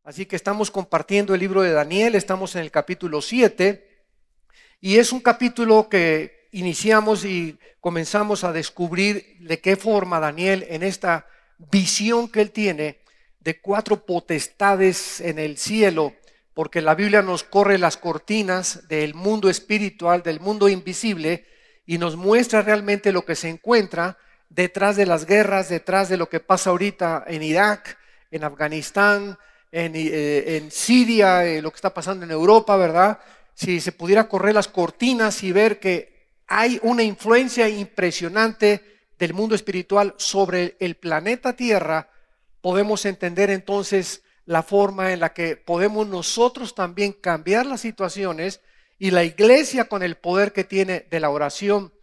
Así que estamos compartiendo el libro de Daniel, estamos en el capítulo 7 y es un capítulo que iniciamos y comenzamos a descubrir de qué forma Daniel, en esta visión que él tiene de 4 potestades en el cielo, porque la Biblia nos corre las cortinas del mundo espiritual, del mundo invisible, y nos muestra realmente lo que se encuentra detrás de las guerras, detrás de lo que pasa ahorita en Irak, en Afganistán, en Siria, lo que está pasando en Europa, ¿verdad? Si se pudiera correr las cortinas y ver que hay una influencia impresionante del mundo espiritual sobre el planeta Tierra, podemos entender entonces la forma en la que podemos nosotros también cambiar las situaciones, y la iglesia, con el poder que tiene de la oración,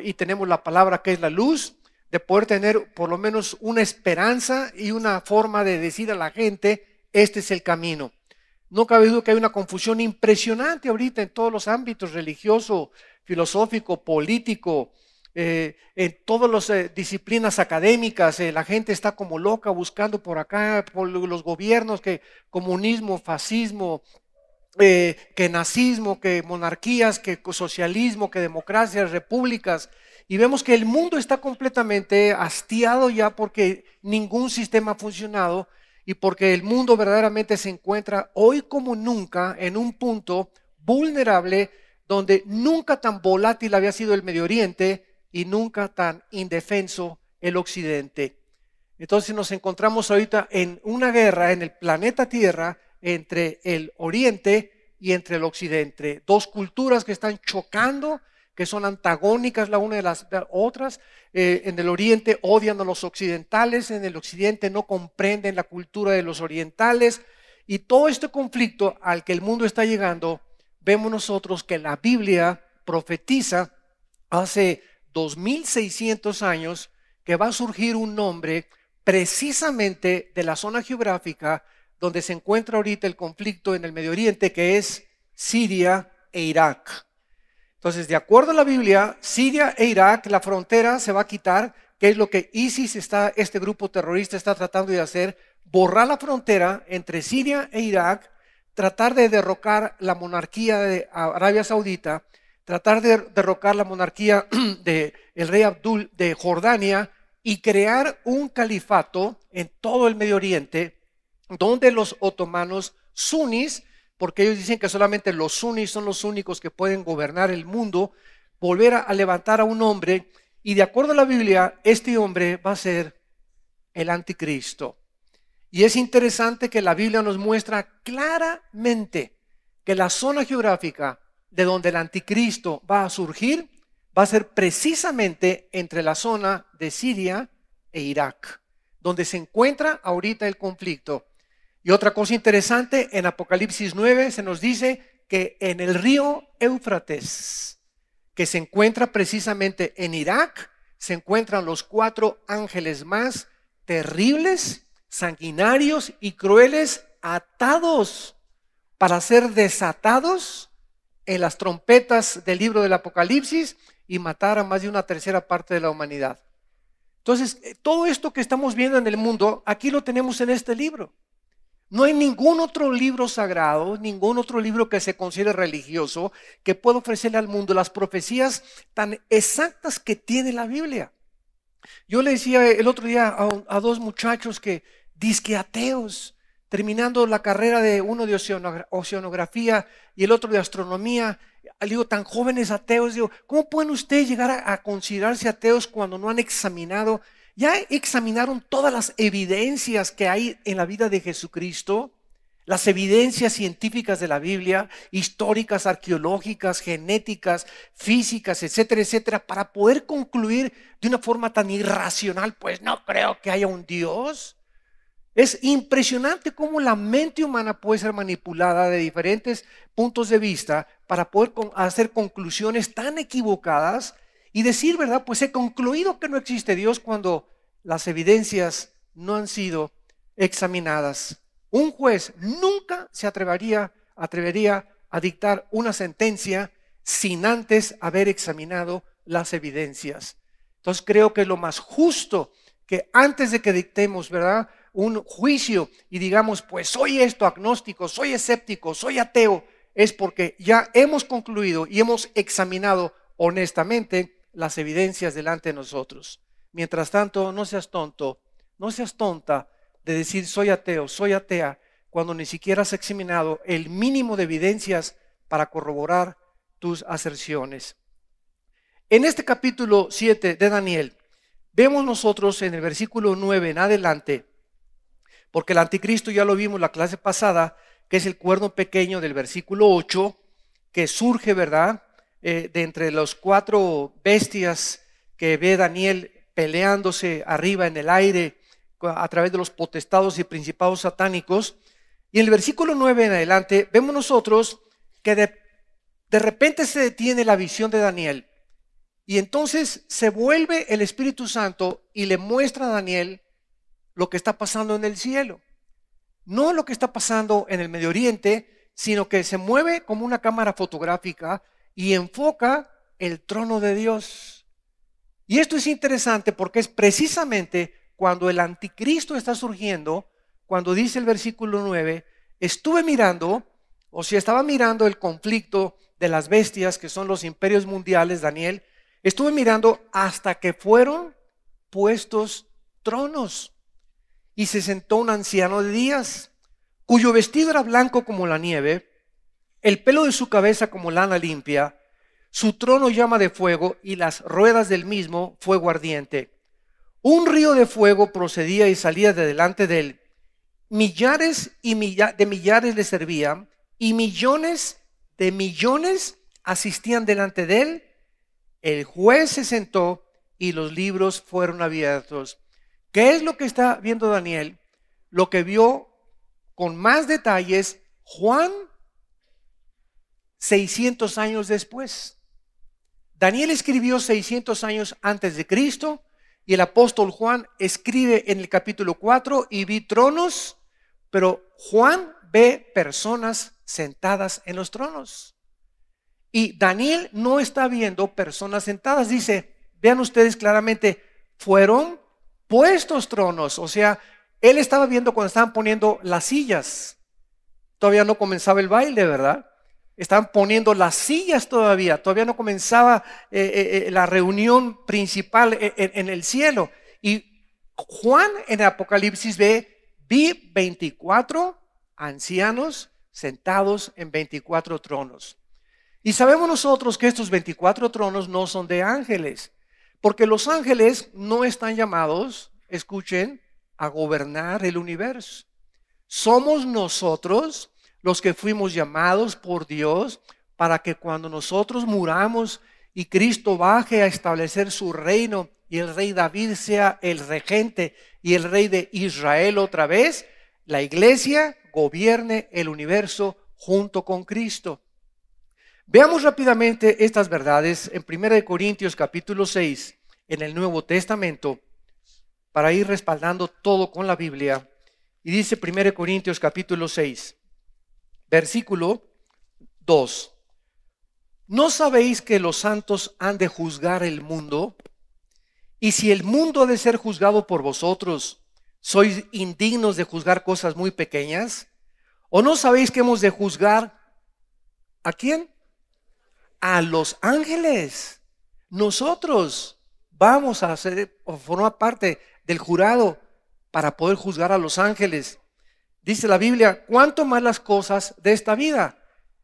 y tenemos la palabra que es la luz, de poder tener por lo menos una esperanza y una forma de decir a la gente: este es el camino. No cabe duda que hay una confusión impresionante ahorita en todos los ámbitos: religioso, filosófico, político, en todas las disciplinas académicas. La gente está como loca buscando por acá, por los gobiernos, que comunismo, fascismo, que nazismo, que monarquías, que socialismo, que democracias, repúblicas. Y vemos que el mundo está completamente hastiado ya porque ningún sistema ha funcionado, y porque el mundo verdaderamente se encuentra hoy como nunca en un punto vulnerable, donde nunca tan volátil había sido el Medio Oriente y nunca tan indefenso el Occidente. Entonces nos encontramos ahorita en una guerra en el planeta Tierra entre el Oriente y entre el Occidente. 2 culturas que están chocando, que son antagónicas la una de las otras. En el Oriente odian a los occidentales, en el Occidente no comprenden la cultura de los orientales, y todo este conflicto al que el mundo está llegando, vemos nosotros que la Biblia profetiza hace 2600 años que va a surgir un hombre precisamente de la zona geográfica donde se encuentra ahorita el conflicto en el Medio Oriente, que es Siria e Irak. Entonces, de acuerdo a la Biblia, Siria e Irak, la frontera se va a quitar, que es lo que ISIS, este grupo terrorista, está tratando de hacer: borrar la frontera entre Siria e Irak, tratar de derrocar la monarquía de Arabia Saudita, tratar de derrocar la monarquía del rey Abdul de Jordania, y crear un califato en todo el Medio Oriente, donde los otomanos sunis, porque ellos dicen que solamente los sunis son los únicos que pueden gobernar el mundo, volver a levantar a un hombre, y de acuerdo a la Biblia, este hombre va a ser el anticristo. Y es interesante que la Biblia nos muestra claramente que la zona geográfica de donde el anticristo va a surgir va a ser precisamente entre la zona de Siria e Irak, donde se encuentra ahorita el conflicto. Y otra cosa interesante, en Apocalipsis 9 se nos dice que en el río Éufrates, que se encuentra precisamente en Irak, se encuentran los 4 ángeles más terribles, sanguinarios y crueles, atados para ser desatados en las trompetas del libro del Apocalipsis y matar a más de una tercera parte de la humanidad. Entonces, todo esto que estamos viendo en el mundo, aquí lo tenemos en este libro. No hay ningún otro libro sagrado, ningún otro libro que se considere religioso, que pueda ofrecerle al mundo las profecías tan exactas que tiene la Biblia. Yo le decía el otro día a 2 muchachos que dizque ateos, terminando la carrera de uno de oceanografía y el otro de astronomía. Le digo, tan jóvenes ateos, digo, ¿cómo pueden ustedes llegar a considerarse ateos cuando no han examinado? Ya examinaron todas las evidencias que hay en la vida de Jesucristo, las evidencias científicas de la Biblia, históricas, arqueológicas, genéticas, físicas, etcétera, etcétera, para poder concluir de una forma tan irracional: pues no creo que haya un Dios. Es impresionante cómo la mente humana puede ser manipulada de diferentes puntos de vista para poder hacer conclusiones tan equivocadas y decir, ¿verdad? Pues he concluido que no existe Dios, cuando las evidencias no han sido examinadas. Un juez nunca se atrevería a dictar una sentencia sin antes haber examinado las evidencias. Entonces creo que lo más justo que antes de que dictemos, ¿verdad?, un juicio y digamos, pues soy esto, agnóstico, soy escéptico, soy ateo, es porque ya hemos concluido y hemos examinado honestamente las evidencias delante de nosotros. Mientras tanto, no seas tonto, no seas tonta de decir soy ateo, soy atea, cuando ni siquiera has examinado el mínimo de evidencias para corroborar tus aserciones. En este capítulo 7 de Daniel, vemos nosotros en el versículo 9 en adelante, porque el anticristo ya lo vimos la clase pasada, que es el cuerno pequeño del versículo 8, que surge, ¿verdad?, de entre los 4 bestias que ve Daniel peleándose arriba en el aire a través de los potestados y principados satánicos. Y en el versículo 9 en adelante vemos nosotros que de repente se detiene la visión de Daniel y entonces se vuelve el Espíritu Santo y le muestra a Daniel lo que está pasando en el cielo. No lo que está pasando en el Medio Oriente, sino que se mueve como una cámara fotográfica y enfoca el trono de Dios. Y esto es interesante porque es precisamente cuando el anticristo está surgiendo, cuando dice el versículo 9, estuve mirando, o si estaba mirando el conflicto de las bestias que son los imperios mundiales, Daniel, estuve mirando hasta que fueron puestos tronos. Y se sentó un anciano de días, cuyo vestido era blanco como la nieve, el pelo de su cabeza como lana limpia, su trono llama de fuego y las ruedas del mismo fuego ardiente. Un río de fuego procedía y salía de delante de él. Millares y de millares le servían y millones de millones asistían delante de él. El juez se sentó y los libros fueron abiertos. ¿Qué es lo que está viendo Daniel? Lo que vio con más detalles Juan 600 años después. Daniel escribió 600 años antes de Cristo y el apóstol Juan escribe en el capítulo 4 y vi tronos, pero Juan ve personas sentadas en los tronos. Y Daniel no está viendo personas sentadas. Dice, vean ustedes claramente, fueron puestos tronos. O sea, él estaba viendo cuando estaban poniendo las sillas. Todavía no comenzaba el baile, ¿verdad? Estaban poniendo las sillas todavía no comenzaba la reunión principal en el cielo. Y Juan en el Apocalipsis vi 24 ancianos sentados en 24 tronos. Y sabemos nosotros que estos 24 tronos no son de ángeles, porque los ángeles no están llamados, escuchen, a gobernar el universo. Somos nosotros los que fuimos llamados por Dios para que cuando nosotros muramos y Cristo baje a establecer su reino y el rey David sea el regente y el rey de Israel otra vez, la iglesia gobierne el universo junto con Cristo. Veamos rápidamente estas verdades en 1 Corintios capítulo 6 en el Nuevo Testamento para ir respaldando todo con la Biblia. Y dice 1 Corintios capítulo 6, versículo 2. ¿No sabéis que los santos han de juzgar el mundo? Y si el mundo ha de ser juzgado por vosotros, ¿sois indignos de juzgar cosas muy pequeñas? ¿O no sabéis que hemos de juzgar a quién? A los ángeles. Nosotros vamos a formar parte del jurado para poder juzgar a los ángeles. Dice la Biblia, ¿cuánto más las cosas de esta vida?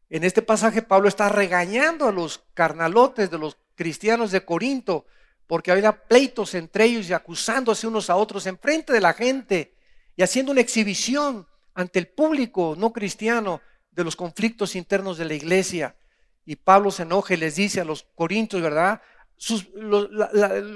En este pasaje Pablo está regañando a los carnalotes de los cristianos de Corinto, porque había pleitos entre ellos y acusándose unos a otros en frente de la gente y haciendo una exhibición ante el público no cristiano de los conflictos internos de la iglesia. Y Pablo se enoja y les dice a los corintios, ¿verdad?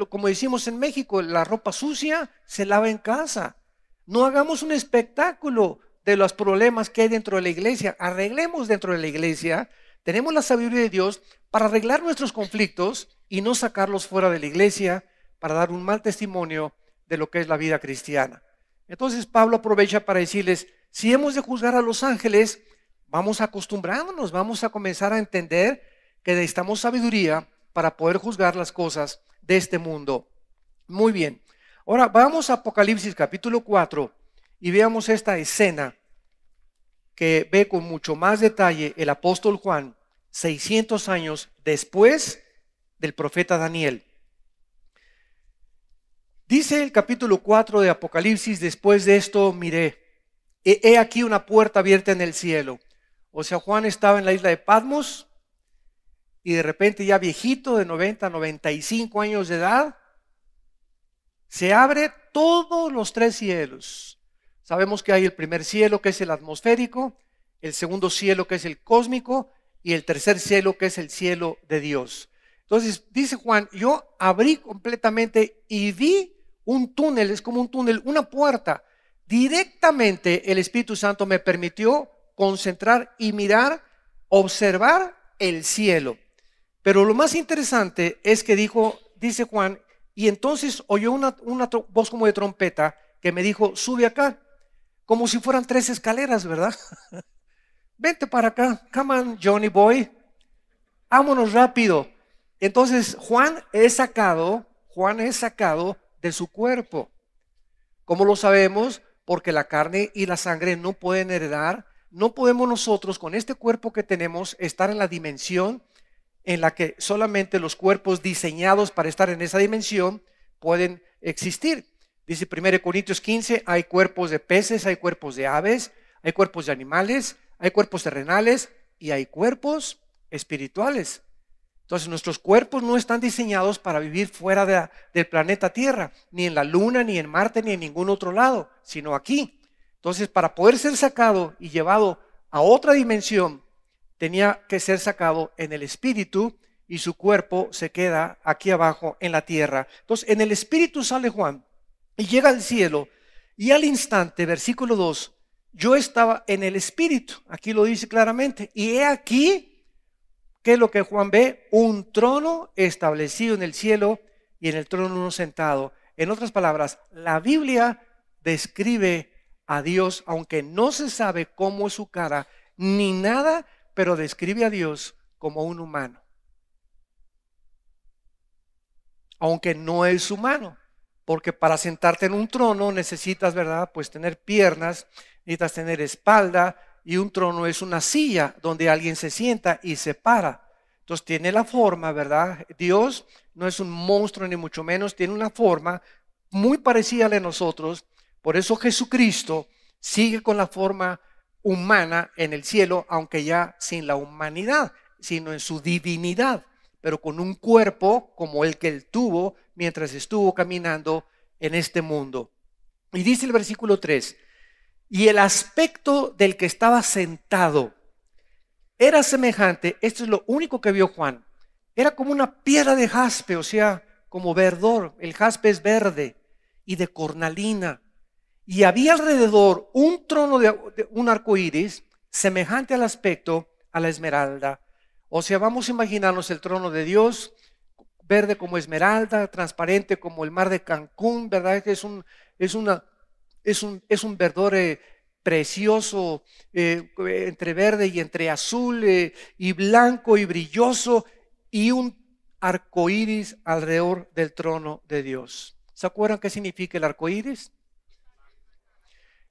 Como decimos en México, la ropa sucia se lava en casa. No hagamos un espectáculo de los problemas que hay dentro de la iglesia. Arreglemos dentro de la iglesia. Tenemos la sabiduría de Dios para arreglar nuestros conflictos y no sacarlos fuera de la iglesia para dar un mal testimonio de lo que es la vida cristiana. Entonces Pablo aprovecha para decirles, si hemos de juzgar a los ángeles, vamos acostumbrándonos, vamos a comenzar a entender que necesitamos sabiduría para poder juzgar las cosas de este mundo. Muy bien. Ahora vamos a Apocalipsis capítulo 4 y veamos esta escena que ve con mucho más detalle el apóstol Juan 600 años después del profeta Daniel. Dice el capítulo 4 de Apocalipsis: después de esto miré, he aquí una puerta abierta en el cielo. O sea, Juan estaba en la isla de Patmos y de repente, ya viejito, de 90 a 95 años de edad, se abre todos los tres cielos. Sabemos que hay el primer cielo, que es el atmosférico, el segundo cielo, que es el cósmico, y el tercer cielo, que es el cielo de Dios. Entonces dice Juan: yo abrí completamente y vi un túnel, es como un túnel, una puerta. Directamente el Espíritu Santo me permitió concentrar y mirar, observar el cielo. Pero lo más interesante es que dice Juan, y entonces oyó una voz como de trompeta que me dijo: sube acá, como si fueran tres escaleras, ¿verdad? Vente para acá, come on Johnny boy, vámonos rápido. Entonces Juan es sacado de su cuerpo. ¿Cómo lo sabemos? Porque la carne y la sangre no pueden heredar. No podemos nosotros, con este cuerpo que tenemos, estar en la dimensión en la que solamente los cuerpos diseñados para estar en esa dimensión pueden existir. Dice 1 Corintios 15, hay cuerpos de peces, hay cuerpos de aves, hay cuerpos de animales, hay cuerpos terrenales y hay cuerpos espirituales. Entonces nuestros cuerpos no están diseñados para vivir fuera del planeta Tierra, ni en la Luna, ni en Marte, ni en ningún otro lado, sino aquí. Entonces, para poder ser sacado y llevado a otra dimensión, tenía que ser sacado en el espíritu, y su cuerpo se queda aquí abajo en la tierra. Entonces, en el espíritu sale Juan y llega al cielo, y al instante, versículo 2, yo estaba en el espíritu, aquí lo dice claramente, y he aquí, ¿qué es lo que Juan ve? Un trono establecido en el cielo y en el trono uno sentado. En otras palabras, la Biblia describe a Dios, aunque no se sabe cómo es su cara ni nada, pero describe a Dios como un humano. Aunque no es humano, porque para sentarte en un trono necesitas, ¿verdad? Pues tener piernas, necesitas tener espalda, y un trono es una silla donde alguien se sienta y se para. Entonces tiene la forma, ¿verdad? Dios no es un monstruo ni mucho menos, tiene una forma muy parecida a la de nosotros. Por eso Jesucristo sigue con la forma humana en el cielo, aunque ya sin la humanidad, sino en su divinidad, pero con un cuerpo como el que él tuvo mientras estuvo caminando en este mundo. Y dice el versículo 3, y el aspecto del que estaba sentado era semejante, esto es lo único que vio Juan, era como una piedra de jaspe, o sea, como verdor. El jaspe es verde, y de cornalina. Y había alrededor un trono de un arco iris, semejante al aspecto a la esmeralda. O sea, vamos a imaginarnos el trono de Dios, verde como esmeralda, transparente como el mar de Cancún, ¿verdad? Es un verdor precioso, entre verde y entre azul, y blanco y brilloso, y un arco iris alrededor del trono de Dios. ¿Se acuerdan qué significa el arco iris?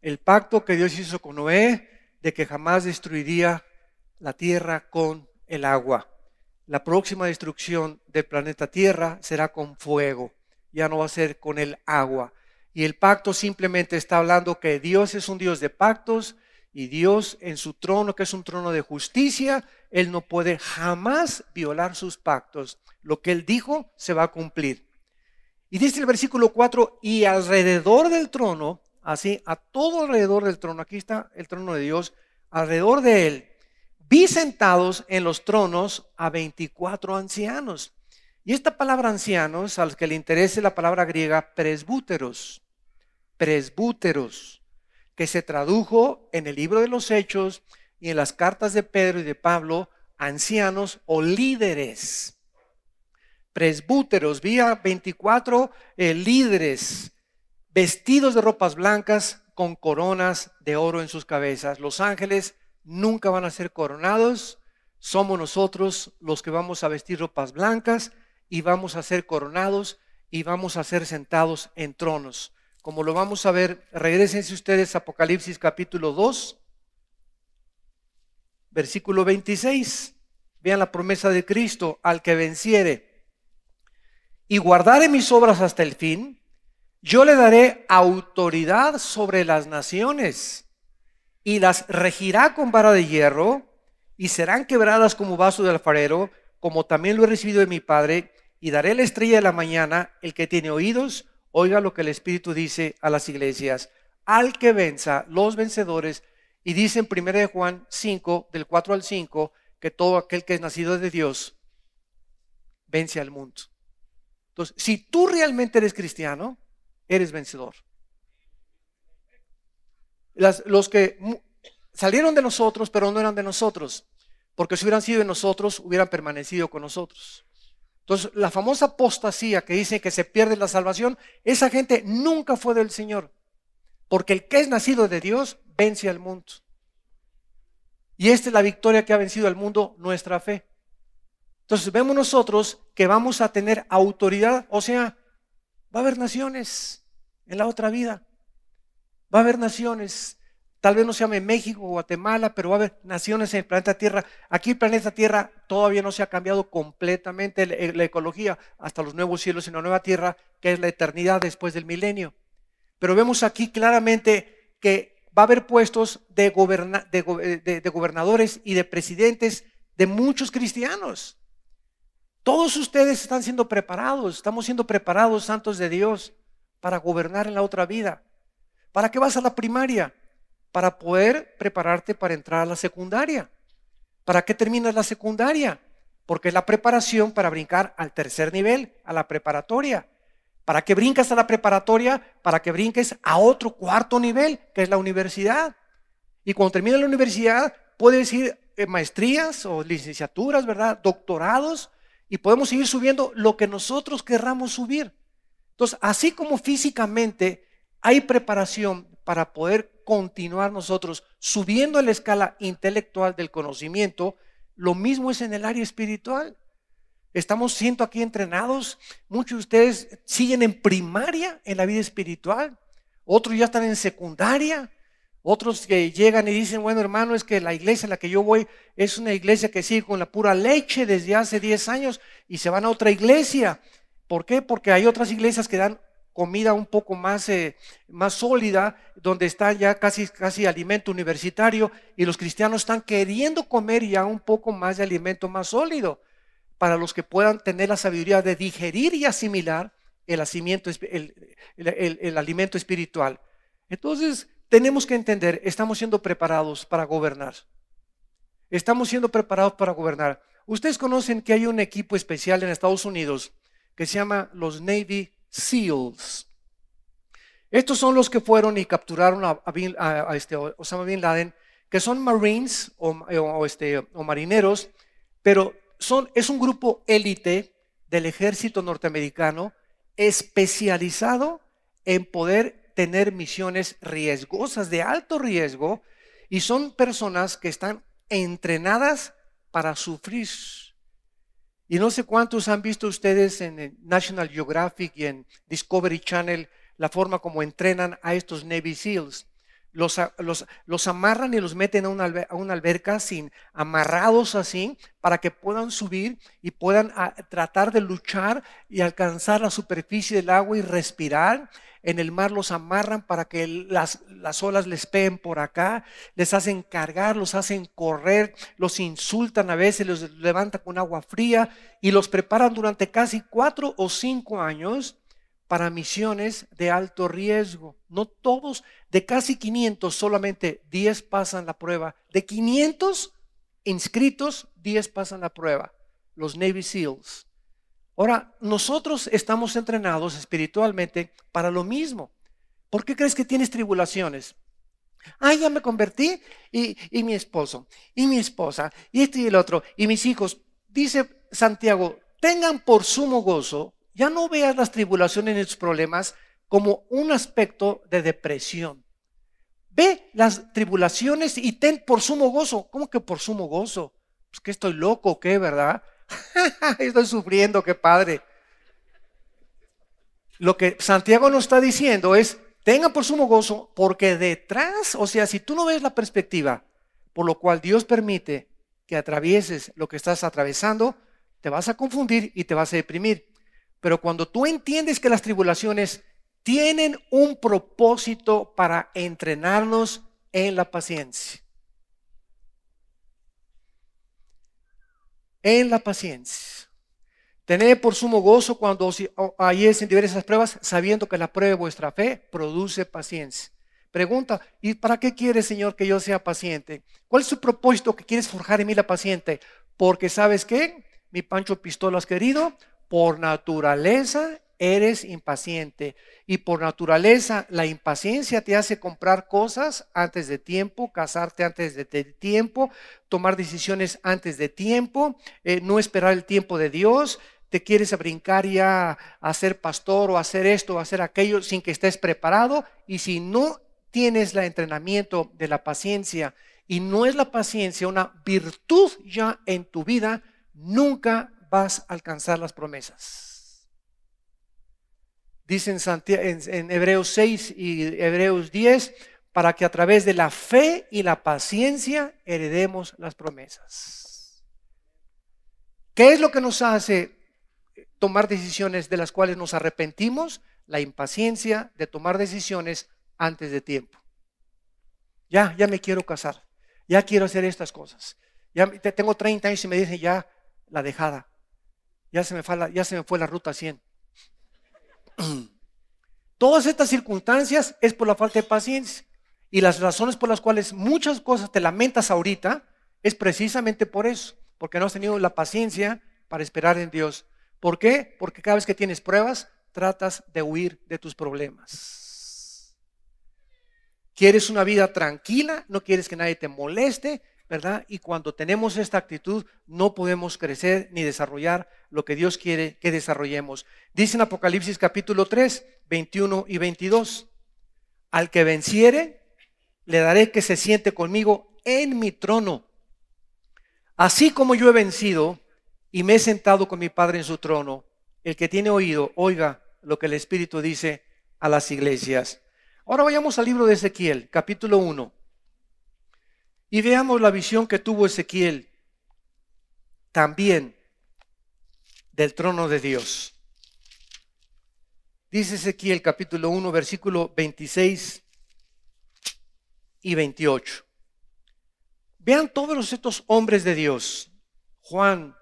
El pacto que Dios hizo con Noé de que jamás destruiría la tierra con el agua. La próxima destrucción del planeta Tierra será con fuego, ya no va a ser con el agua. Y el pacto simplemente está hablando que Dios es un Dios de pactos, y Dios en su trono, que es un trono de justicia, Él no puede jamás violar sus pactos. Lo que Él dijo se va a cumplir. Y dice el versículo 4, y alrededor del trono, así, a todo alrededor del trono, aquí está el trono de Dios, alrededor de él, vi sentados en los tronos a 24 ancianos. Y esta palabra ancianos, a los que le interese la palabra griega presbúteros, que se tradujo en el libro de los Hechos y en las cartas de Pedro y de Pablo, ancianos o líderes. Presbúteros, vi a 24 líderes vestidos de ropas blancas con coronas de oro en sus cabezas. Los ángeles nunca van a ser coronados, somos nosotros los que vamos a vestir ropas blancas y vamos a ser coronados, y vamos a ser sentados en tronos. Como lo vamos a ver, regrésense ustedes a Apocalipsis capítulo 2, versículo 26. Vean la promesa de Cristo: al que venciere y guardare mis obras hasta el fin, yo le daré autoridad sobre las naciones y las regirá con vara de hierro, y serán quebradas como vaso de alfarero, como también lo he recibido de mi Padre. Y daré la estrella de la mañana. El que tiene oídos, oiga lo que el Espíritu dice a las iglesias. Al que venza, los vencedores. Y dice en 1 Juan 5, del 4 al 5, que todo aquel que es nacido de Dios vence al mundo. Entonces, si tú realmente eres cristiano, eres vencedor. Los que salieron de nosotros, pero no eran de nosotros, porque si hubieran sido de nosotros, hubieran permanecido con nosotros. Entonces, la famosa apostasía que dice que se pierde la salvación, esa gente nunca fue del Señor, porque el que es nacido de Dios vence al mundo. Y esta es la victoria que ha vencido al mundo, nuestra fe. Entonces vemos nosotros que vamos a tener autoridad, o sea, va a haber naciones en la otra vida. Va a haber naciones, tal vez no se llame México o Guatemala, pero va a haber naciones en el planeta Tierra. Aquí el planeta Tierra todavía no se ha cambiado completamente la ecología hasta los nuevos cielos y la nueva tierra, que es la eternidad después del milenio. Pero vemos aquí claramente que va a haber puestos de gobernadores y de presidentes de muchos cristianos. Todos ustedes están siendo preparados, estamos siendo preparados, santos de Dios, para gobernar en la otra vida. ¿Para qué vas a la primaria? Para poder prepararte para entrar a la secundaria. ¿Para qué terminas la secundaria? Porque es la preparación para brincar al tercer nivel, a la preparatoria. ¿Para qué brincas a la preparatoria? Para que brinques a otro cuarto nivel, que es la universidad. Y cuando termines la universidad, puedes ir maestrías o licenciaturas, ¿verdad? Doctorados, y podemos seguir subiendo lo que nosotros querramos subir. Entonces, así como físicamente hay preparación para poder continuar nosotros subiendo en la escala intelectual del conocimiento, lo mismo es en el área espiritual. Estamos siendo aquí entrenados. Muchos de ustedes siguen en primaria en la vida espiritual, otros ya están en secundaria, otros que llegan y dicen, bueno, hermano, es que la iglesia en la que yo voy es una iglesia que sigue con la pura leche desde hace 10 años y se van a otra iglesia. ¿Por qué? Porque hay otras iglesias que dan comida un poco más sólida, donde está ya casi alimento universitario, y los cristianos están queriendo comer ya un poco más de alimento más sólido, para los que puedan tener la sabiduría de digerir y asimilar el alimento espiritual. Entonces tenemos que entender, estamos siendo preparados para gobernar. Estamos siendo preparados para gobernar. Ustedes conocen que hay un equipo especial en Estados Unidos que se llama los Navy SEALs. Estos son los que fueron y capturaron a Osama Bin Laden, que son Marines o marineros, pero es un grupo élite del ejército norteamericano especializado en poder tener misiones riesgosas, de alto riesgo, y son personas que están entrenadas para sufrir. Y no sé cuántos han visto ustedes en National Geographic y en Discovery Channel la forma como entrenan a estos Navy SEALs. Los amarran y los meten a una alberca amarrados así, para que puedan subir y puedan tratar de luchar y alcanzar la superficie del agua y respirar. En el mar los amarran para que las olas les peguen por acá, les hacen cargar, los hacen correr, los insultan a veces, los levantan con agua fría y los preparan durante casi 4 o 5 años para misiones de alto riesgo. No todos, de casi 500, solamente 10 pasan la prueba. De 500 inscritos, 10 pasan la prueba, los Navy SEALs. Ahora, nosotros estamos entrenados espiritualmente para lo mismo. ¿Por qué crees que tienes tribulaciones? Ya me convertí y mi esposo, y mi esposa, y este y el otro, y mis hijos. Dice Santiago, tengan por sumo gozo. Ya no veas las tribulaciones y tus problemas como un aspecto de depresión. Ve las tribulaciones y ten por sumo gozo. ¿Cómo que por sumo gozo? Pues que estoy loco, ¿qué, verdad? Estoy sufriendo, qué padre. Lo que Santiago nos está diciendo es, tengan por sumo gozo, porque detrás, o sea, si tú no ves la perspectiva, por lo cual Dios permite que atravieses lo que estás atravesando, te vas a confundir y te vas a deprimir. Pero cuando tú entiendes que las tribulaciones tienen un propósito para entrenarnos en la paciencia. En la paciencia. Tened por sumo gozo cuando os halléis en diversas pruebas, sabiendo que la prueba de vuestra fe produce paciencia. Pregunta, ¿y para qué quiere, Señor, que yo sea paciente? ¿Cuál es su propósito que quieres forjar en mí la paciente? Porque ¿sabes qué? Mi Pancho Pistolas querido, por naturaleza eres impaciente. Y por naturaleza la impaciencia te hace comprar cosas antes de tiempo, casarte antes de tiempo, tomar decisiones antes de tiempo, no esperar el tiempo de Dios. Te quieres brincar ya a ser pastor o a hacer esto o a hacer aquello sin que estés preparado. Y si no tienes el entrenamiento de la paciencia y no es la paciencia una virtud ya en tu vida, nunca vas a alcanzar las promesas. Dice en Hebreos 6 y Hebreos 10, para que a través de la fe y la paciencia heredemos las promesas. ¿Qué es lo que nos hace tomar decisiones de las cuales nos arrepentimos? La impaciencia de tomar decisiones antes de tiempo. Ya me quiero casar, ya quiero hacer estas cosas. Ya tengo 30 años y me dicen ya la dejada. Ya se me fue la ruta 100. Todas estas circunstancias es por la falta de paciencia. Y las razones por las cuales muchas cosas te lamentas ahorita es precisamente por eso. Porque no has tenido la paciencia para esperar en Dios. ¿Por qué? Porque cada vez que tienes pruebas, tratas de huir de tus problemas. Quieres una vida tranquila, no quieres que nadie te moleste, ¿verdad? Y cuando tenemos esta actitud, no podemos crecer ni desarrollar lo que Dios quiere que desarrollemos. Dice en Apocalipsis capítulo 3, 21 y 22, al que venciere, le daré que se siente conmigo en mi trono, así como yo he vencido y me he sentado con mi Padre en su trono. El que tiene oído, oiga lo que el Espíritu dice a las iglesias. Ahora vayamos al libro de Ezequiel, capítulo 1. Y veamos la visión que tuvo Ezequiel también del trono de Dios. Dice Ezequiel capítulo 1, versículo 26 y 28. Vean todos estos hombres de Dios, Juan,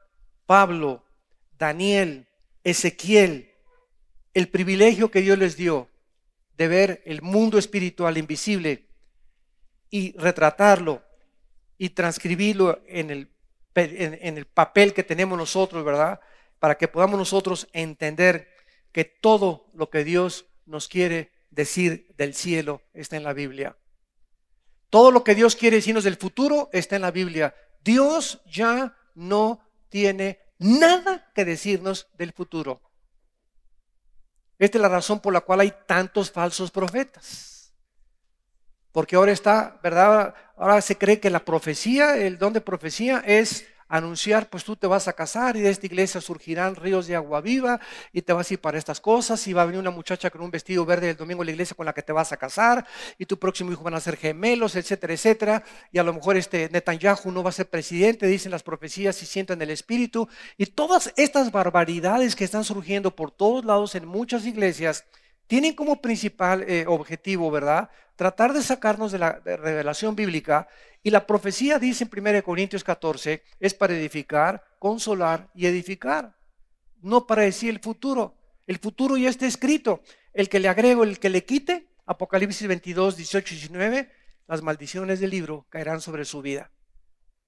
Pablo, Daniel, Ezequiel, el privilegio que Dios les dio de ver el mundo espiritual invisible y retratarlo y transcribirlo en el papel que tenemos nosotros, ¿verdad? Para que podamos nosotros entender que todo lo que Dios nos quiere decir del cielo está en la Biblia. Todo lo que Dios quiere decirnos del futuro está en la Biblia. Dios ya no tiene nada que decirnos del futuro. Esta es la razón por la cual hay tantos falsos profetas. Porque ahora está, ¿verdad? Ahora se cree que la profecía, el don de profecía es anunciar, pues tú te vas a casar y de esta iglesia surgirán ríos de agua viva y te vas a ir para estas cosas y va a venir una muchacha con un vestido verde el domingo a la iglesia con la que te vas a casar y tu próximo hijo van a ser gemelos, etcétera, etcétera, y a lo mejor Netanyahu no va a ser presidente, dicen las profecías y sienten el espíritu, y todas estas barbaridades que están surgiendo por todos lados en muchas iglesias tienen como principal objetivo, ¿verdad?, tratar de sacarnos de la revelación bíblica. Y la profecía, dice en 1 Corintios 14, es para edificar, consolar y edificar, no para decir el futuro. El futuro ya está escrito. El que le agrego, el que le quite, Apocalipsis 22, 18 y 19, las maldiciones del libro caerán sobre su vida.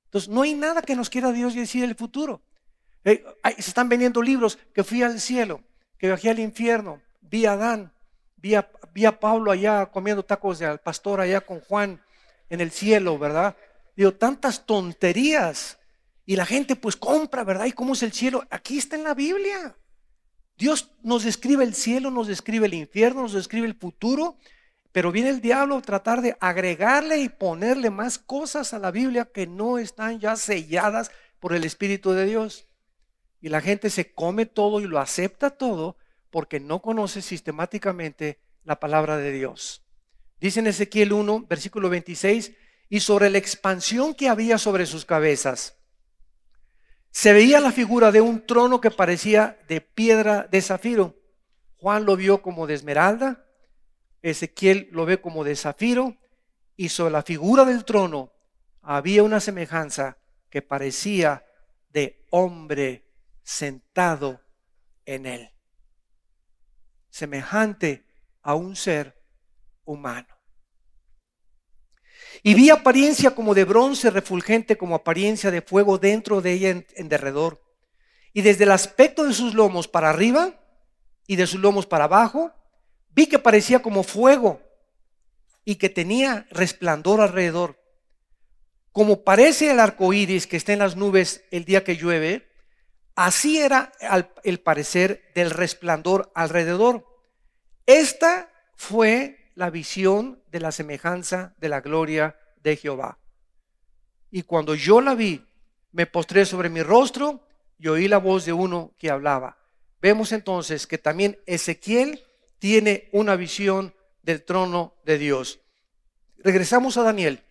Entonces no hay nada que nos quiera Dios decir del futuro. Se están vendiendo libros, que fui al cielo, que bajé al infierno, vi a Adán, vi a Pablo allá comiendo tacos de al pastor allá con Juan en el cielo, ¿verdad? Digo, tantas tonterías. Y la gente pues compra, ¿verdad? ¿Y cómo es el cielo? Aquí está en la Biblia. Dios nos describe el cielo, nos describe el infierno, nos describe el futuro, pero viene el diablo a tratar de agregarle y ponerle más cosas a la Biblia que no están ya selladas por el Espíritu de Dios. Y la gente se come todo y lo acepta todo porque no conoce sistemáticamente la palabra de Dios. Dice en Ezequiel 1, versículo 26, y sobre la expansión que había sobre sus cabezas, se veía la figura de un trono que parecía de piedra de zafiro. Juan lo vio como de esmeralda, Ezequiel lo ve como de zafiro, y sobre la figura del trono había una semejanza que parecía de hombre sentado en él, semejante a un ser humano. Y vi apariencia como de bronce refulgente, como apariencia de fuego dentro de ella en derredor. Y desde el aspecto de sus lomos para arriba y de sus lomos para abajo, vi que parecía como fuego y que tenía resplandor alrededor. Como parece el arco iris que está en las nubes el día que llueve, así era el parecer del resplandor alrededor. Esta fue la visión de la semejanza de la gloria de Jehová. Y cuando yo la vi, me postré sobre mi rostro y oí la voz de uno que hablaba. Vemos entonces que también Ezequiel tiene una visión del trono de Dios. Regresamos a Daniel.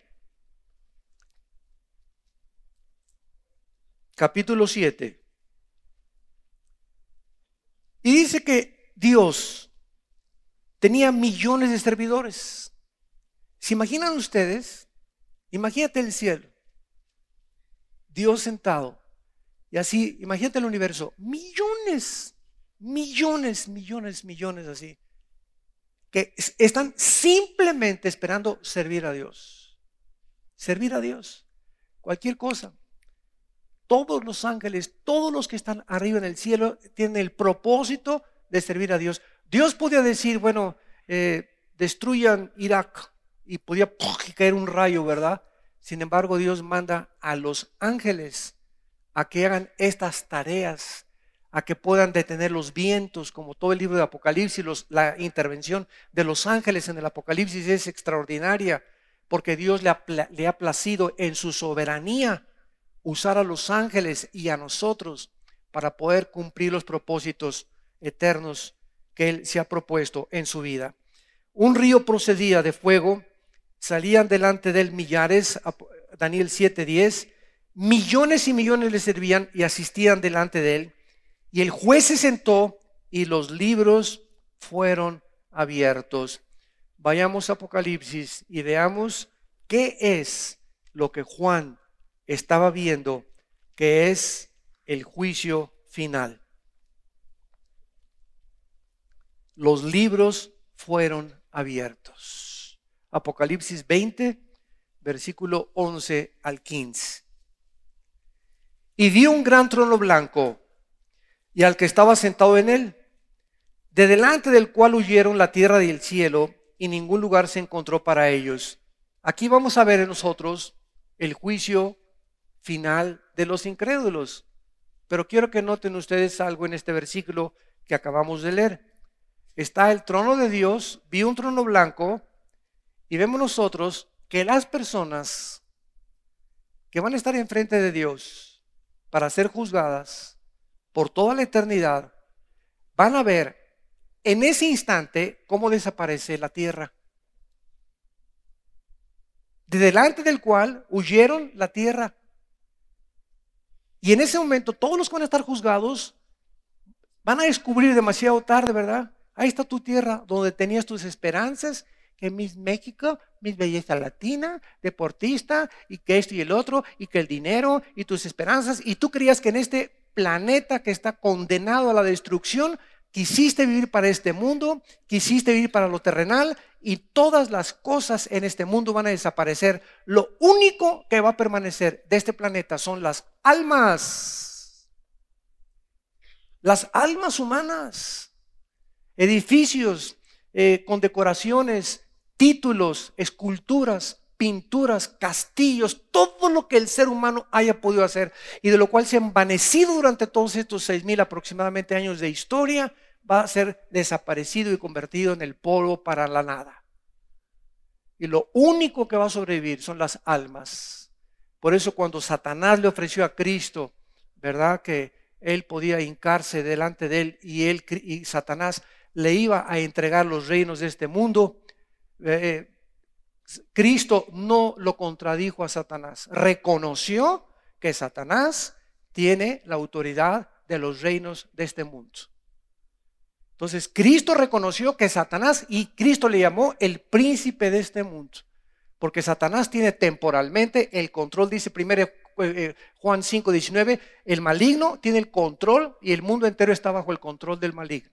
Capítulo 7. Y dice que Dios tenía millones de servidores. ¿Se imaginan ustedes? Imagínate el cielo, Dios sentado, y así, imagínate el universo, millones, millones, millones, millones así, que están simplemente esperando servir a Dios. Servir a Dios, cualquier cosa. Todos los ángeles, todos los que están arriba en el cielo tienen el propósito de servir a Dios. Dios podía decir, bueno, destruyan Irak y podía caer un rayo, ¿verdad? Sin embargo, Dios manda a los ángeles a que hagan estas tareas, a que puedan detener los vientos, como todo el libro de Apocalipsis. La intervención de los ángeles en el Apocalipsis es extraordinaria, porque Dios le ha placido en su soberanía usar a los ángeles y a nosotros para poder cumplir los propósitos eternos que Él se ha propuesto en su vida. Un río procedía de fuego, salían delante de él millares, Daniel 7:10, millones y millones le servían y asistían delante de él. Y el juez se sentó y los libros fueron abiertos. Vayamos a Apocalipsis y veamos qué es lo que Juan estaba viendo, que es el juicio final. Los libros fueron abiertos. Apocalipsis 20, versículo 11 al 15. Y vi un gran trono blanco y al que estaba sentado en él, de delante del cual huyeron la tierra y el cielo, y ningún lugar se encontró para ellos. Aquí vamos a ver en nosotros el juicio final de los incrédulos. Pero quiero que noten ustedes algo en este versículo que acabamos de leer. Está el trono de Dios, vi un trono blanco, y vemos nosotros que las personas que van a estar enfrente de Dios para ser juzgadas por toda la eternidad, van a ver en ese instante cómo desaparece la tierra, de delante del cual huyeron la tierra. Y en ese momento todos los que van a estar juzgados van a descubrir demasiado tarde, ¿verdad? Ahí está tu tierra donde tenías tus esperanzas, que Miss México, Miss Belleza Latina, deportista, y que esto y el otro, y que el dinero, y tus esperanzas, y tú creías que en este planeta que está condenado a la destrucción, quisiste vivir para este mundo, quisiste vivir para lo terrenal, y todas las cosas en este mundo van a desaparecer. Lo único que va a permanecer de este planeta son las almas humanas, edificios con decoraciones, títulos, esculturas, pinturas, castillos, todo lo que el ser humano haya podido hacer y de lo cual se ha envanecido durante todos estos 6,000 aproximadamente años de historia, va a ser desaparecido y convertido en el polvo para la nada. Y lo único que va a sobrevivir son las almas. Por eso cuando Satanás le ofreció a Cristo, ¿verdad?, que él podía hincarse delante de él y Satanás le iba a entregar los reinos de este mundo. Cristo no lo contradijo a Satanás, reconoció que Satanás tiene la autoridad de los reinos de este mundo. Entonces Cristo reconoció que Satanás, y Cristo le llamó el príncipe de este mundo, porque Satanás tiene temporalmente el control. Dice 1 Juan 5:19, el maligno tiene el control y el mundo entero está bajo el control del maligno.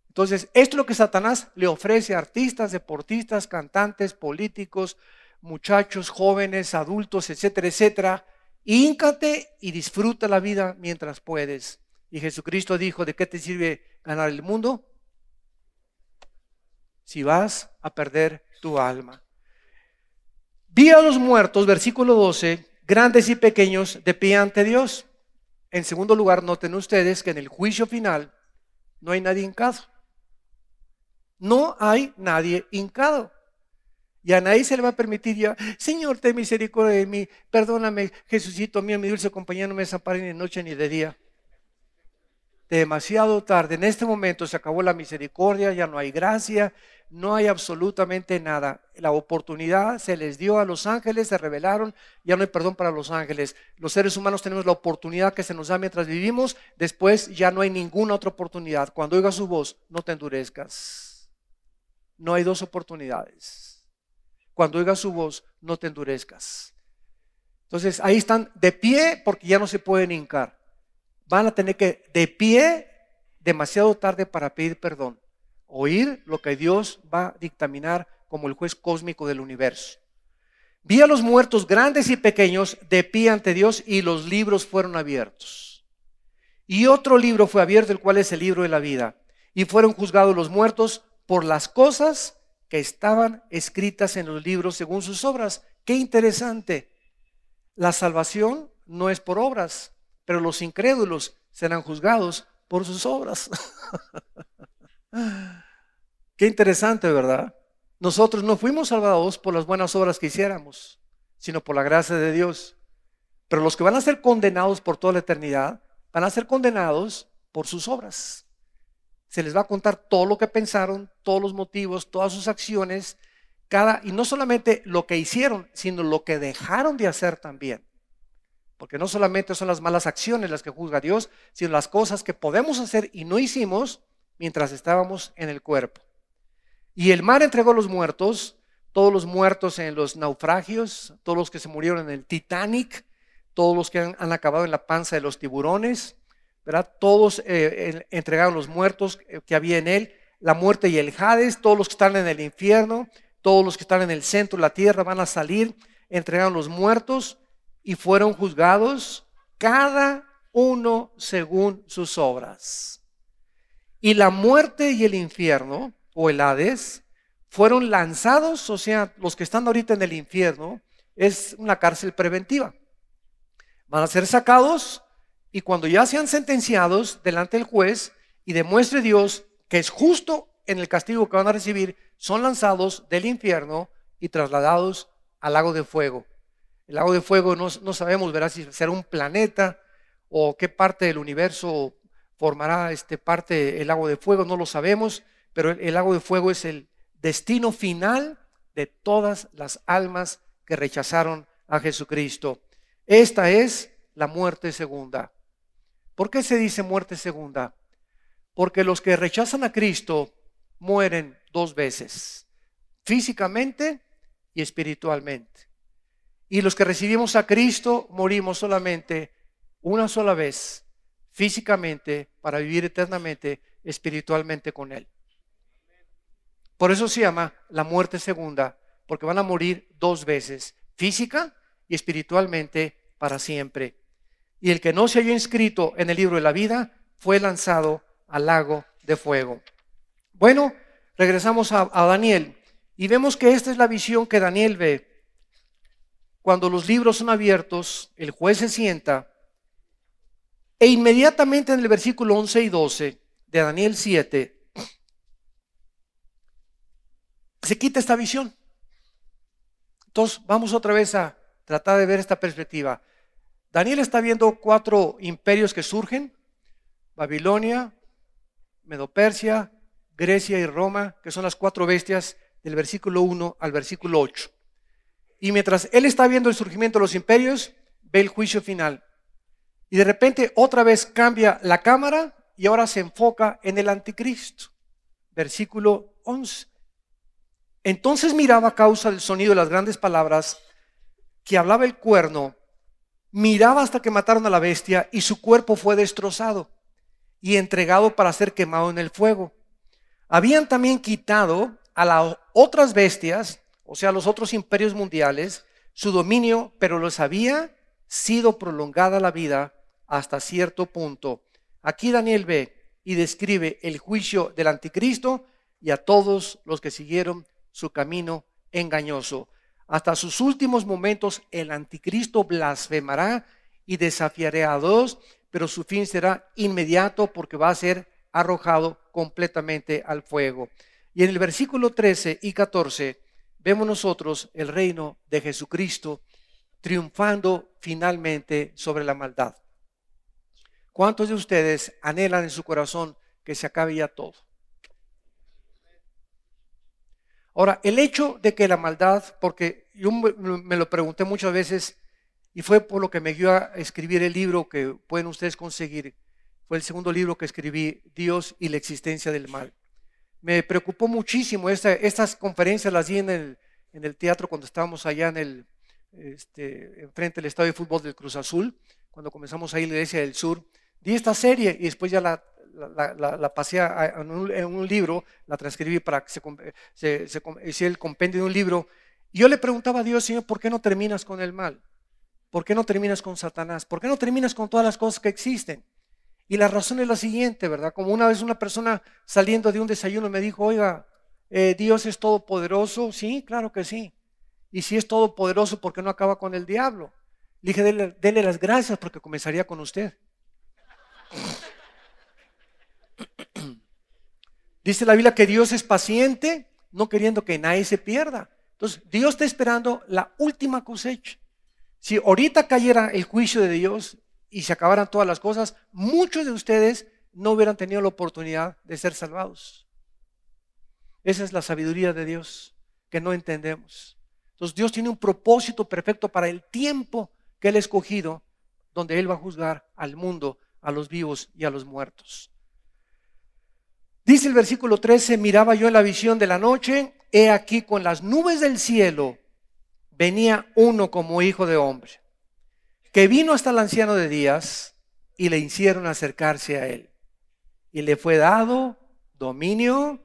Entonces esto es lo que Satanás le ofrece a artistas, deportistas, cantantes, políticos, muchachos, jóvenes, adultos, etcétera, etcétera. Híncate y disfruta la vida mientras puedes. Y Jesucristo dijo: ¿de qué te sirve ganar el mundo si vas a perder tu alma? Vi a los muertos, versículo 12, grandes y pequeños, de pie ante Dios. En segundo lugar, noten ustedes que en el juicio final no hay nadie hincado. No hay nadie hincado. Y a nadie se le va a permitir ya: Señor, ten misericordia de mí, perdóname, Jesucito mío, mi dulce compañero, no me desampare ni de noche ni de día. Demasiado tarde. En este momento se acabó la misericordia, ya no hay gracia, no hay absolutamente nada. La oportunidad se les dio a los ángeles, se rebelaron, ya no hay perdón para los ángeles. Los seres humanos tenemos la oportunidad que se nos da mientras vivimos, después ya no hay ninguna otra oportunidad. Cuando oigas su voz, no te endurezcas. No hay dos oportunidades. Cuando oigas su voz, no te endurezcas. Entonces ahí están de pie porque ya no se pueden hincar. Van a tener que, de pie, demasiado tarde para pedir perdón, oír lo que Dios va a dictaminar como el juez cósmico del universo. Vi a los muertos grandes y pequeños de pie ante Dios, y los libros fueron abiertos. Y otro libro fue abierto, el cual es el libro de la vida. Y fueron juzgados los muertos por las cosas que estaban escritas en los libros según sus obras. Qué interesante. La salvación no es por obras, pero los incrédulos serán juzgados por sus obras. Qué interesante, ¿verdad? Nosotros no fuimos salvados por las buenas obras que hiciéramos, sino por la gracia de Dios. Pero los que van a ser condenados por toda la eternidad, van a ser condenados por sus obras. Se les va a contar todo lo que pensaron, todos los motivos, todas sus acciones, y no solamente lo que hicieron, sino lo que dejaron de hacer también. Porque no solamente son las malas acciones las que juzga Dios, sino las cosas que podemos hacer y no hicimos mientras estábamos en el cuerpo. Y el mar entregó los muertos, todos los muertos en los naufragios, todos los que se murieron en el Titanic, todos los que han acabado en la panza de los tiburones, ¿verdad? Todos entregaron los muertos que había en él, la muerte y el Hades, todos los que están en el infierno, todos los que están en el centro de la tierra van a salir, entregaron los muertos y fueron juzgados cada uno según sus obras. Y la muerte y el infierno, o el Hades, fueron lanzados, o sea, los que están ahorita en el infierno, es una cárcel preventiva. Van a ser sacados, y cuando ya sean sentenciados delante del juez y demuestre Dios que es justo en el castigo que van a recibir, son lanzados del infierno y trasladados al lago de fuego. El lago de fuego no sabemos, ¿verdad?, si será un planeta o qué parte del universo formará parte el lago de fuego, no lo sabemos, pero el lago de fuego es el destino final de todas las almas que rechazaron a Jesucristo. Esta es la muerte segunda. ¿Por qué se dice muerte segunda? Porque los que rechazan a Cristo mueren dos veces, físicamente y espiritualmente. Y los que recibimos a Cristo morimos solamente una sola vez, físicamente, para vivir eternamente, espiritualmente con Él. Por eso se llama la muerte segunda, porque van a morir dos veces, física y espiritualmente para siempre. Y el que no se haya inscrito en el libro de la vida fue lanzado al lago de fuego. Bueno, regresamos a Daniel y vemos que esta es la visión que Daniel ve. Cuando los libros son abiertos, el juez se sienta e inmediatamente en el versículo 11 y 12 de Daniel 7 se quita esta visión. Entonces vamos otra vez a tratar de ver esta perspectiva. Daniel está viendo 4 imperios que surgen: Babilonia, Medo-Persia, Grecia y Roma, que son las 4 bestias del versículo 1 al versículo 8. Y mientras él está viendo el surgimiento de los imperios, ve el juicio final. Y de repente otra vez cambia la cámara y ahora se enfoca en el anticristo. Versículo 11. Entonces miraba a causa del sonido de las grandes palabras que hablaba el cuerno, miraba hasta que mataron a la bestia y su cuerpo fue destrozado y entregado para ser quemado en el fuego. Habían también quitado a las otras bestias, o sea, los otros imperios mundiales, su dominio, pero les había sido prolongada la vida hasta cierto punto. Aquí Daniel ve y describe el juicio del anticristo y a todos los que siguieron su camino engañoso. Hasta sus últimos momentos el anticristo blasfemará y desafiará a Dios, pero su fin será inmediato porque va a ser arrojado completamente al fuego. Y en el versículo 13 y 14 vemos nosotros el reino de Jesucristo triunfando finalmente sobre la maldad. ¿Cuántos de ustedes anhelan en su corazón que se acabe ya todo? Ahora, el hecho de que la maldad, porque yo me lo pregunté muchas veces y fue por lo que me guió a escribir el libro que pueden ustedes conseguir, fue el segundo libro que escribí, Dios y la existencia del mal. Me preocupó muchísimo, estas conferencias las di en el teatro cuando estábamos allá enfrente del estadio de fútbol del Cruz Azul, cuando comenzamos ahí en la Iglesia del Sur. Di esta serie y después ya la pasé en un libro, la transcribí para que se hiciera el compendio de un libro. Y yo le preguntaba a Dios: Señor, ¿por qué no terminas con el mal? ¿Por qué no terminas con Satanás? ¿Por qué no terminas con todas las cosas que existen? Y la razón es la siguiente, ¿verdad? Como una vez una persona saliendo de un desayuno me dijo: oiga, ¿Dios es todopoderoso? Sí, claro que sí. Y si es todopoderoso, ¿por qué no acaba con el diablo? Le dije: dele las gracias porque comenzaría con usted. Dice la Biblia que Dios es paciente, no queriendo que nadie se pierda. Entonces, Dios está esperando la última cosecha. Si ahorita cayera el juicio de Dios y se acabaran todas las cosas, muchos de ustedes no hubieran tenido la oportunidad de ser salvados. Esa es la sabiduría de Dios que no entendemos. Entonces, Dios tiene un propósito perfecto para el tiempo que Él ha escogido, donde Él va a juzgar al mundo, a los vivos y a los muertos. Dice el versículo 13: miraba yo en la visión de la noche, he aquí con las nubes del cielo venía uno como hijo de hombre, que vino hasta el anciano de días y le hicieron acercarse a él. Y le fue dado dominio,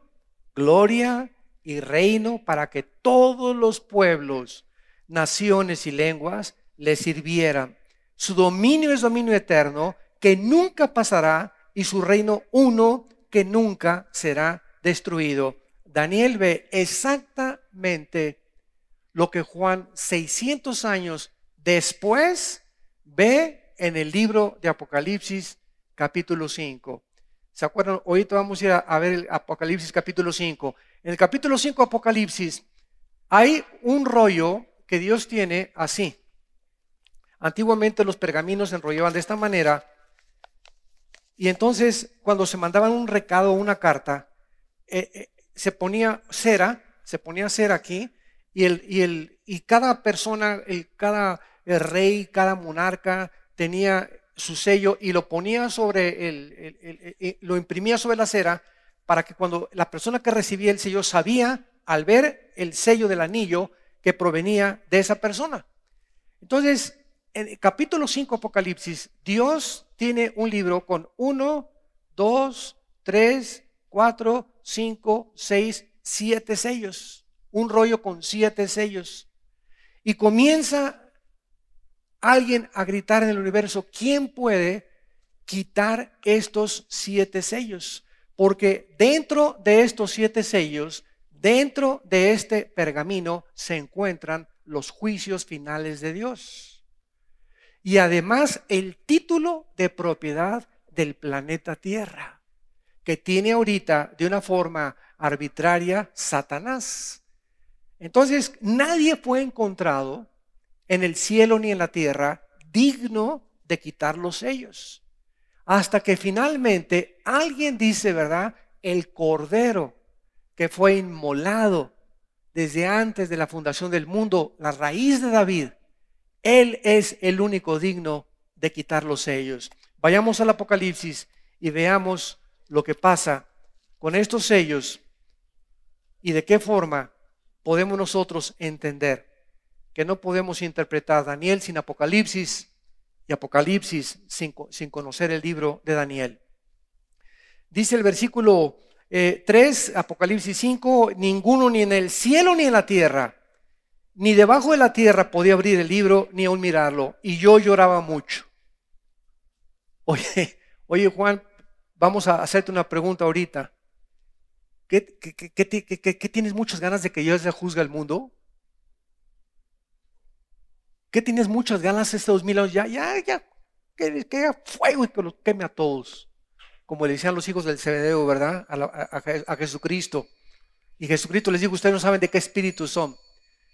gloria y reino para que todos los pueblos, naciones y lenguas le sirvieran. Su dominio es dominio eterno que nunca pasará y su reino uno que nunca será destruido. Daniel ve exactamente lo que Juan 600 años después ve en el libro de Apocalipsis capítulo 5. ¿Se acuerdan? Ahorita vamos a ir a ver el Apocalipsis capítulo 5. En el capítulo 5 de Apocalipsis hay un rollo que Dios tiene así. Antiguamente los pergaminos se enrollaban de esta manera. Y entonces, cuando se mandaban un recado o una carta, se ponía cera aquí, y cada persona, cada rey, cada monarca tenía su sello y lo ponía lo imprimía sobre la cera para que cuando la persona que recibía el sello sabía, al ver el sello del anillo, que provenía de esa persona. Entonces, en el capítulo 5 Apocalipsis, Dios tiene un libro con 1, 2, 3, 4, 5, 6, 7 sellos. Un rollo con 7 sellos. Y comienza alguien a gritar en el universo: ¿quién puede quitar estos 7 sellos? Porque dentro de estos 7 sellos, dentro de este pergamino, se encuentran los juicios finales de Dios. Y además el título de propiedad del planeta Tierra, que tiene ahorita de una forma arbitraria Satanás. Entonces nadie fue encontrado en el cielo ni en la tierra digno de quitar los sellos. Hasta que finalmente alguien dice, ¿verdad? El Cordero que fue inmolado desde antes de la fundación del mundo, la raíz de David, Él es el único digno de quitar los sellos. Vayamos al Apocalipsis y veamos lo que pasa con estos sellos y de qué forma podemos nosotros entender que no podemos interpretar Daniel sin Apocalipsis y Apocalipsis sin conocer el libro de Daniel. Dice el versículo 3, Apocalipsis 5, ninguno ni en el cielo ni en la tierra, ni debajo de la tierra podía abrir el libro ni aún mirarlo, y yo lloraba mucho. Oye Juan, vamos a hacerte una pregunta ahorita. ¿Qué tienes muchas ganas de que Dios se juzgue al mundo? ¿Qué tienes muchas ganas este 2000 años? Que haya fuego y que los queme a todos. Como le decían los hijos del Zebedeo, ¿verdad? A Jesucristo. Y Jesucristo les dijo, ustedes no saben de qué espíritu son.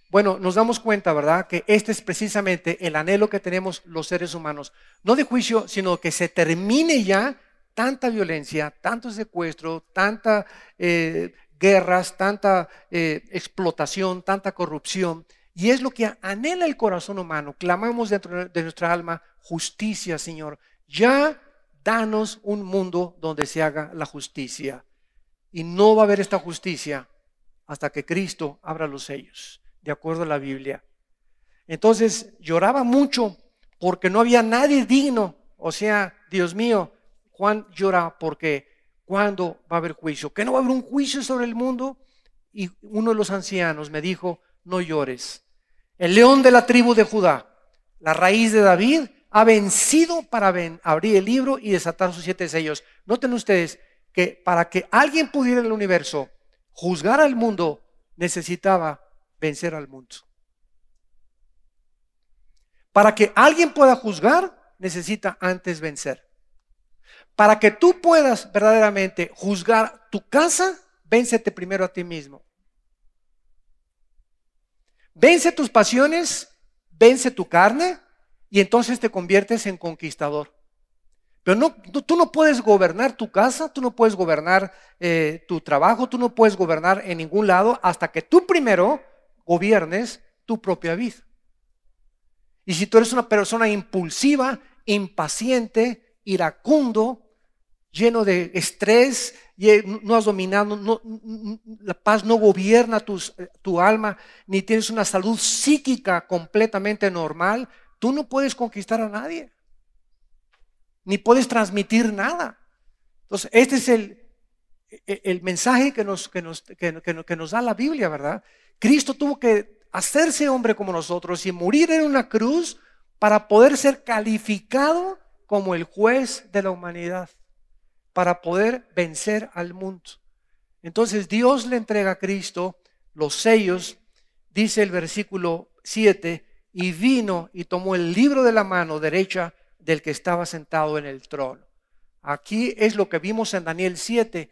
Bueno, nos damos cuenta, ¿verdad? Que este es precisamente el anhelo que tenemos los seres humanos. No de juicio, sino que se termine ya tanta violencia, tanto secuestro, tanta guerras, tanta explotación, tanta corrupción. Y es lo que anhela el corazón humano. Clamamos dentro de nuestra alma justicia, Señor. Ya danos un mundo donde se haga la justicia. Y no va a haber esta justicia hasta que Cristo abra los sellos, de acuerdo a la Biblia. Entonces lloraba mucho porque no había nadie digno. O sea, Dios mío, Juan llora porque ¿cuándo va a haber juicio? ¿Que no va a haber un juicio sobre el mundo? Y uno de los ancianos me dijo, no llores. El león de la tribu de Judá, la raíz de David, ha vencido para abrir el libro y desatar sus 7 sellos. Noten ustedes que para que alguien pudiera en el universo juzgar al mundo, necesitaba vencer al mundo. Para que alguien pueda juzgar, necesita antes vencer. Para que tú puedas verdaderamente juzgar tu casa, véncete primero a ti mismo. Vence tus pasiones, vence tu carne y entonces te conviertes en conquistador. Pero tú no puedes gobernar tu casa, tú no puedes gobernar tu trabajo, tú no puedes gobernar en ningún lado hasta que tú primero gobiernes tu propia vida. Y si tú eres una persona impulsiva, impaciente, iracundo, lleno de estrés, no has dominado, la paz no gobierna tu alma, ni tienes una salud psíquica completamente normal, tú no puedes conquistar a nadie, ni puedes transmitir nada. Entonces, este es el mensaje que nos da la Biblia, ¿verdad? Cristo tuvo que hacerse hombre como nosotros y morir en una cruz para poder ser calificado como el juez de la humanidad, para poder vencer al mundo. Entonces Dios le entrega a Cristo los sellos, dice el versículo 7, y vino y tomó el libro de la mano derecha del que estaba sentado en el trono. Aquí es lo que vimos en Daniel 7,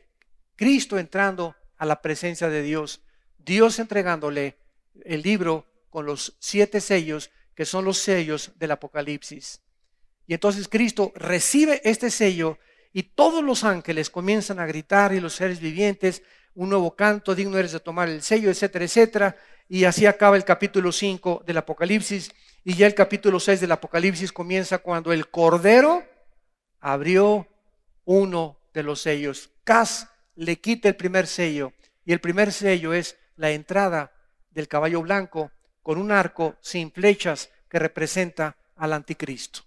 Cristo entrando a la presencia de Dios, Dios entregándole el libro con los 7 sellos, que son los sellos del Apocalipsis. Y entonces Cristo recibe este sello y todos los ángeles comienzan a gritar y los seres vivientes, un nuevo canto, digno eres de tomar el sello, etcétera, etcétera. Y así acaba el capítulo 5 del Apocalipsis. Y ya el capítulo 6 del Apocalipsis comienza cuando el Cordero abrió uno de los sellos. Cas le quita el primer sello. Y el primer sello es la entrada del caballo blanco con un arco sin flechas que representa al anticristo.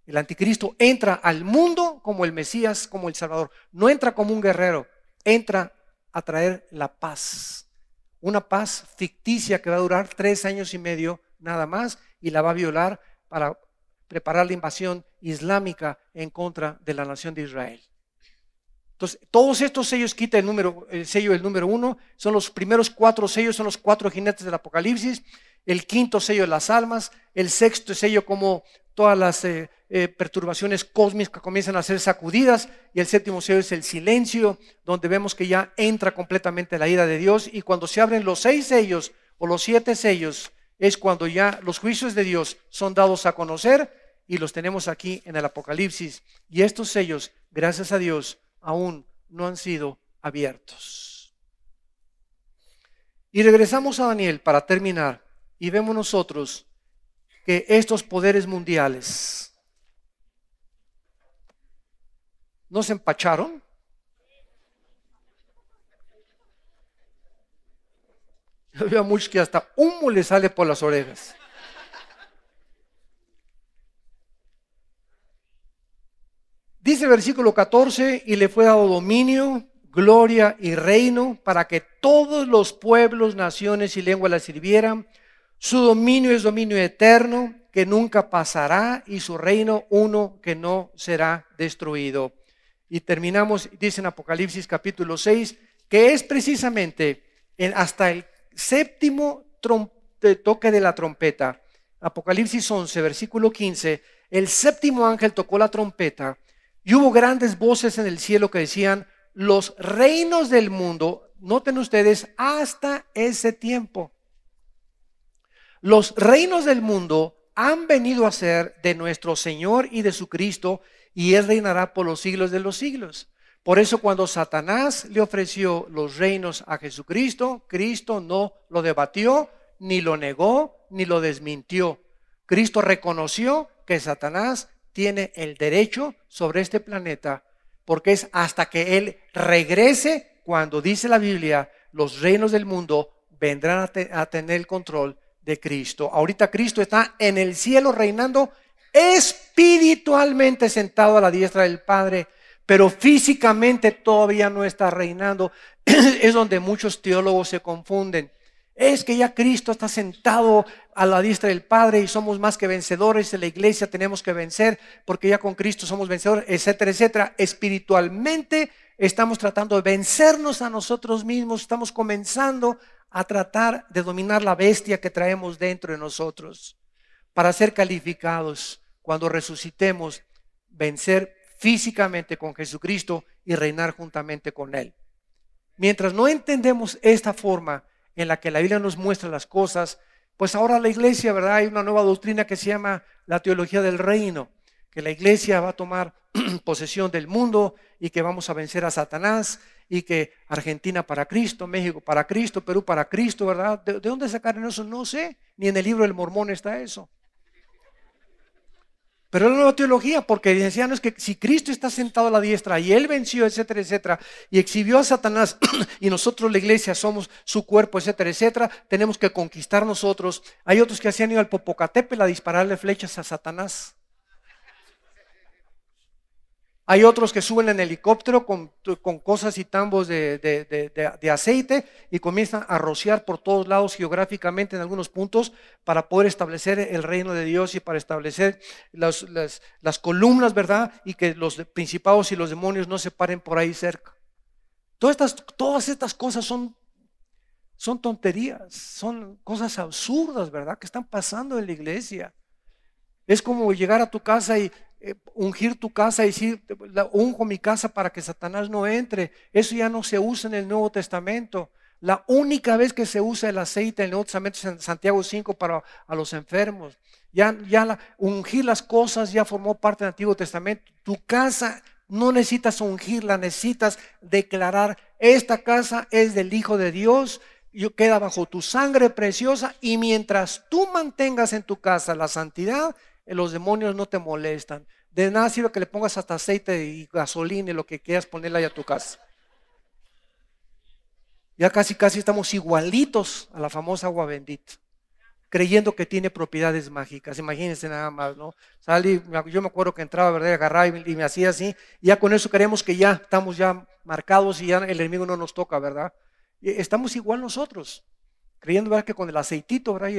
El anticristo entra al mundo como el Mesías, como el Salvador. No entra como un guerrero, entra a traer la paz. Una paz ficticia que va a durar 3 años y medio nada más y la va a violar para preparar la invasión islámica en contra de la nación de Israel. Entonces, todos estos sellos quita el sello del número 1, son los primeros 4 sellos, son los 4 jinetes del Apocalipsis, el quinto sello de las almas, el sexto sello como todas las perturbaciones cósmicas comienzan a ser sacudidas, y el séptimo sello es el silencio, donde vemos que ya entra completamente la ira de Dios, y cuando se abren los 6 sellos o los 7 sellos, es cuando ya los juicios de Dios son dados a conocer y los tenemos aquí en el Apocalipsis. Y estos sellos, gracias a Dios, aún no han sido abiertos. Y regresamos a Daniel para terminar y vemos nosotros que estos poderes mundiales no se empacharon. Yo veo a muchos que hasta humo les sale por las orejas. Dice el versículo 14, y le fue dado dominio, gloria y reino para que todos los pueblos, naciones y lenguas la sirvieran. Su dominio es dominio eterno que nunca pasará y su reino uno que no será destruido. Y terminamos, dice en Apocalipsis capítulo 6, que es precisamente hasta el séptimo toque de la trompeta. Apocalipsis 11, versículo 15, el séptimo ángel tocó la trompeta y hubo grandes voces en el cielo que decían: los reinos del mundo, noten ustedes, hasta ese tiempo, los reinos del mundo han venido a ser de nuestro Señor y de su Cristo, y Él reinará por los siglos de los siglos. Por eso cuando Satanás le ofreció los reinos a Jesucristo, Cristo no lo debatió, ni lo negó, ni lo desmintió. Cristo reconoció que Satanás tiene el derecho sobre este planeta, porque es hasta que Él regrese cuando dice la Biblia, los reinos del mundo vendrán a tener el control de Cristo. Ahorita Cristo está en el cielo reinando espiritualmente sentado a la diestra del Padre, pero físicamente todavía no está reinando. Es donde muchos teólogos se confunden. Es que ya Cristo está sentado a la diestra del Padre y somos más que vencedores. En la iglesia tenemos que vencer porque ya con Cristo somos vencedores, etcétera, etcétera. Espiritualmente estamos tratando de vencernos a nosotros mismos. Estamos comenzando a tratar de dominar la bestia que traemos dentro de nosotros para ser calificados cuando resucitemos, vencer físicamente con Jesucristo y reinar juntamente con Él. Mientras no entendemos esta forma en la que la Biblia nos muestra las cosas, pues ahora la iglesia, ¿verdad? Hay una nueva doctrina que se llama la teología del reino, que la iglesia va a tomar posesión del mundo y que vamos a vencer a Satanás y que Argentina para Cristo, México para Cristo, Perú para Cristo, ¿verdad? ¿De dónde sacaron eso? No sé, ni en el libro del Mormón está eso. Pero es la nueva teología, porque decían es que si Cristo está sentado a la diestra y Él venció, etcétera, etcétera, y exhibió a Satanás, y nosotros la iglesia somos su cuerpo, etcétera, etcétera, tenemos que conquistar nosotros. Hay otros que hacían ido al Popocatépetl a dispararle flechas a Satanás. Hay otros que suben en helicóptero con cosas y tambos de aceite y comienzan a rociar por todos lados geográficamente en algunos puntos para poder establecer el reino de Dios y para establecer las columnas, ¿verdad? Y que los principados y los demonios no se paren por ahí cerca. Todas estas cosas son tonterías, son cosas absurdas, ¿verdad? Que están pasando en la iglesia. Es como llegar a tu casa y ungir tu casa y decir, unjo mi casa para que Satanás no entre. Eso ya no se usa en el Nuevo Testamento. La única vez que se usa el aceite en el Nuevo Testamento es en Santiago 5 para a los enfermos. Ungir las cosas ya formó parte del Antiguo Testamento. Tu casa no necesitas ungirla, necesitas declarar: esta casa es del Hijo de Dios, queda bajo tu sangre preciosa, y mientras tú mantengas en tu casa la santidad, los demonios no te molestan. De nada sirve que le pongas hasta aceite y gasolina y lo que quieras ponerle ahí a tu casa. Ya casi estamos igualitos a la famosa agua bendita, creyendo que tiene propiedades mágicas. Imagínense nada más, ¿no? Yo me acuerdo que entraba, ¿verdad? Agarraba y me hacía así, y ya con eso creemos que ya estamos ya marcados y ya el enemigo no nos toca, ¿verdad? Y estamos igual nosotros, creyendo, ¿verdad?, que con el aceitito, ¿verdad?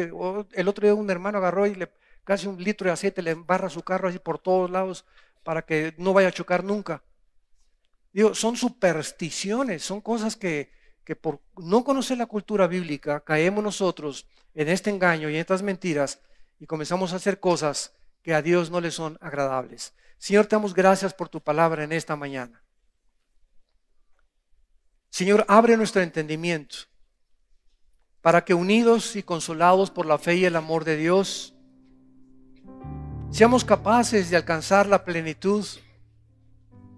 El otro día un hermano agarró y casi 1 litro de aceite le embarra su carro así por todos lados para que no vaya a chocar nunca. Digo, son supersticiones, son cosas que por no conocer la cultura bíblica caemos nosotros en este engaño y en estas mentiras y comenzamos a hacer cosas que a Dios no le son agradables. Señor, te damos gracias por tu palabra en esta mañana. Señor, abre nuestro entendimiento para que unidos y consolados por la fe y el amor de Dios, seamos capaces de alcanzar la plenitud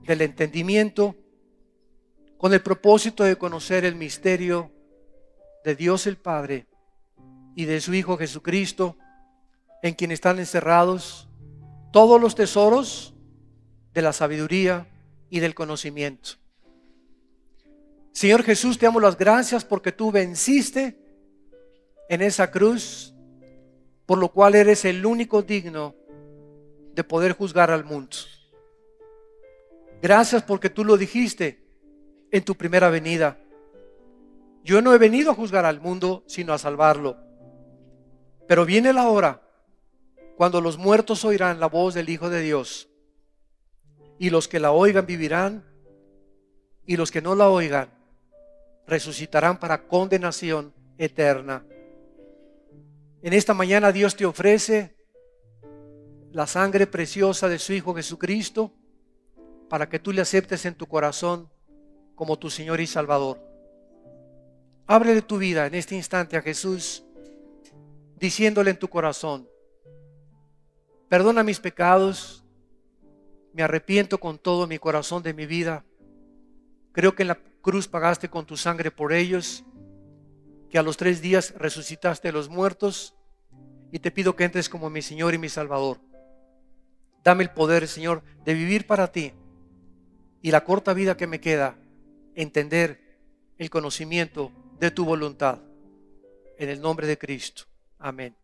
del entendimiento con el propósito de conocer el misterio de Dios el Padre y de su Hijo Jesucristo, en quien están encerrados todos los tesoros de la sabiduría y del conocimiento. Señor Jesús, te damos las gracias porque tú venciste en esa cruz, por lo cual eres el único digno de poder juzgar al mundo. Gracias porque tú lo dijiste en tu primera venida. Yo no he venido a juzgar al mundo, sino a salvarlo. Pero viene la hora cuando los muertos oirán la voz del Hijo de Dios, y los que la oigan vivirán, y los que no la oigan resucitarán para condenación eterna. En esta mañana Dios te ofrece la sangre preciosa de su Hijo Jesucristo para que tú le aceptes en tu corazón como tu Señor y Salvador. Ábrele tu vida en este instante a Jesús, diciéndole en tu corazón: perdona mis pecados, me arrepiento con todo mi corazón de mi vida. Creo que en la cruz pagaste con tu sangre por ellos, que a los 3 días resucitaste de los muertos, y te pido que entres como mi Señor y mi Salvador. Dame el poder, Señor, de vivir para ti, y la corta vida que me queda, entender el conocimiento de tu voluntad. En el nombre de Cristo. Amén.